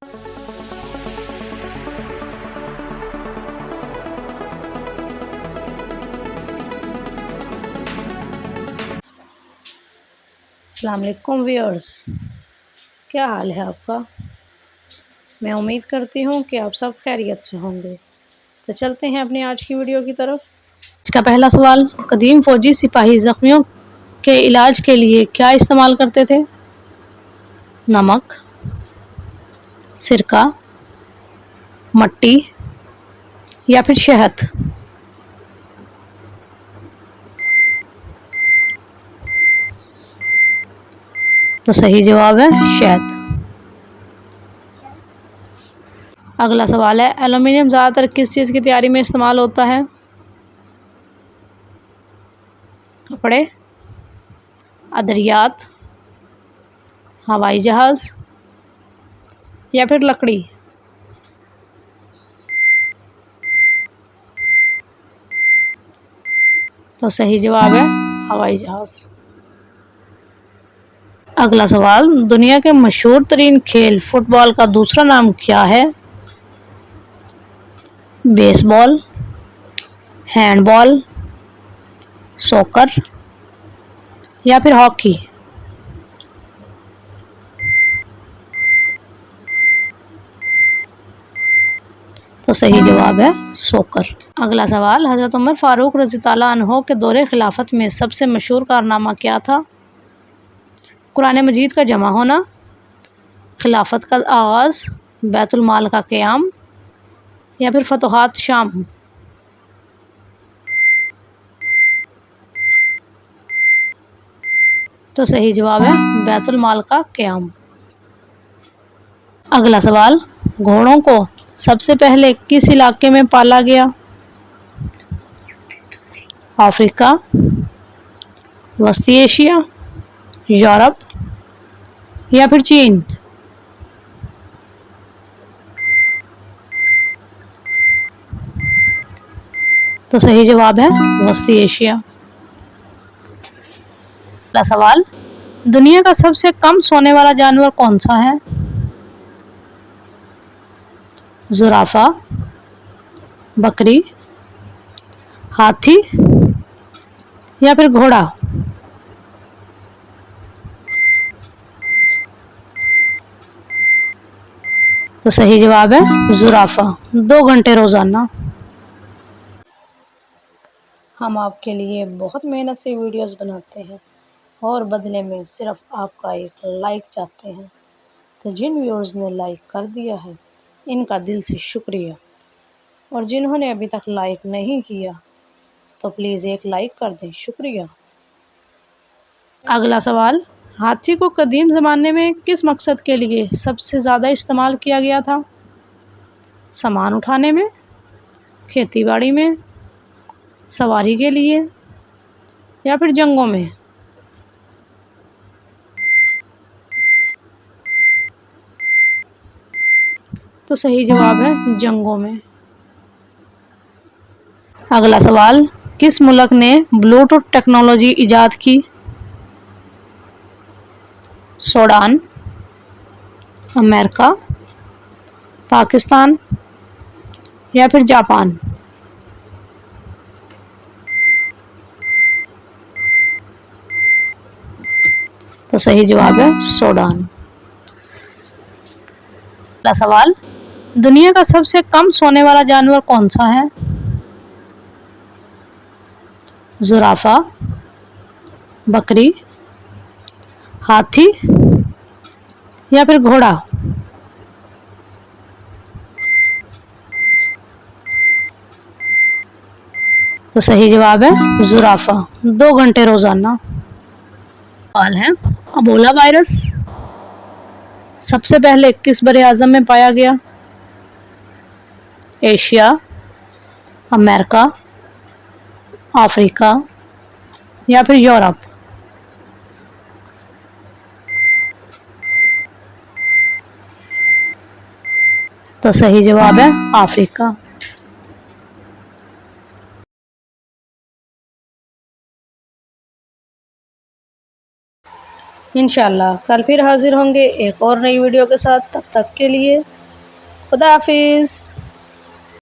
अस्सलाम वालेकुम व्यूअर्स, क्या हाल है आपका। मैं उम्मीद करती हूँ कि आप सब खैरियत से होंगे। तो चलते हैं अपनी आज की वीडियो की तरफ। इसका पहला सवाल, कदीम फ़ौजी सिपाही ज़ख्मियों के इलाज के लिए क्या इस्तेमाल करते थे? नमक, सिरका, मट्टी या फिर शहद? तो सही जवाब है शहद। अगला सवाल है, एल्युमिनियम ज़्यादातर किस चीज़ की तैयारी में इस्तेमाल होता है? कपड़े, अदरियात, हवाई जहाज़ या फिर लकड़ी? तो सही जवाब है हवाई जहाज़। अगला सवाल, दुनिया के मशहूर तरीन खेल फुटबॉल का दूसरा नाम क्या है? बेसबॉल, हैंडबॉल, सॉकर या फिर हॉकी? तो सही जवाब है सॉकर। अगला सवाल, हज़रत उमर फ़ारूक रज़ी ताला अन्हो के दौरे खिलाफत में सबसे मशहूर कारनामा क्या था? कुरान मजीद का जमा होना, खिलाफत का आगाज़, बैतुल माल का क़याम या फिर फतुहात शाम? तो सही जवाब है बैतुल माल का क़याम। अगला सवाल, घोड़ों को सबसे पहले किस इलाके में पाला गया? अफ्रीका, वस्ती एशिया, यूरोप या फिर चीन? तो सही जवाब है वस्ती एशिया। अगला सवाल, दुनिया का सबसे कम सोने वाला जानवर कौन सा है? ज़ुराफ़ा, बकरी, हाथी या फिर घोड़ा? तो सही जवाब है ज़ुराफ़ा, 2 घंटे रोज़ाना। हम आपके लिए बहुत मेहनत से वीडियोस बनाते हैं और बदले में सिर्फ आपका एक लाइक चाहते हैं। तो जिन व्यूअर्स ने लाइक कर दिया है, इनका दिल से शुक्रिया, और जिन्होंने अभी तक लाइक नहीं किया तो प्लीज़ एक लाइक कर दें, शुक्रिया। अगला सवाल, हाथी को कदीम ज़माने में किस मकसद के लिए सबसे ज़्यादा इस्तेमाल किया गया था? सामान उठाने में, खेतीबाड़ी में, सवारी के लिए या फिर जंगों में? तो सही जवाब है जंगों में। अगला सवाल, किस मुल्क ने ब्लूटूथ टेक्नोलॉजी ईजाद की? सूडान, अमेरिका, पाकिस्तान या फिर जापान? तो सही जवाब है सूडान। अगला सवाल, दुनिया का सबसे कम सोने वाला जानवर कौन सा है? ज़ुराफ़ा, बकरी, हाथी या फिर घोड़ा? तो सही जवाब है ज़ुराफ़ा, 2 घंटे रोज़ाना। सवाल है, अबोला वायरस सबसे पहले किस बरे आज़म में पाया गया? एशिया, अमेरिका, अफ्रीका या फिर यूरोप? तो सही जवाब है अफ्रीका। इंशाल्लाह कल फिर हाजिर होंगे एक और नई वीडियो के साथ। तब तक के लिए खुदा हाफिज़।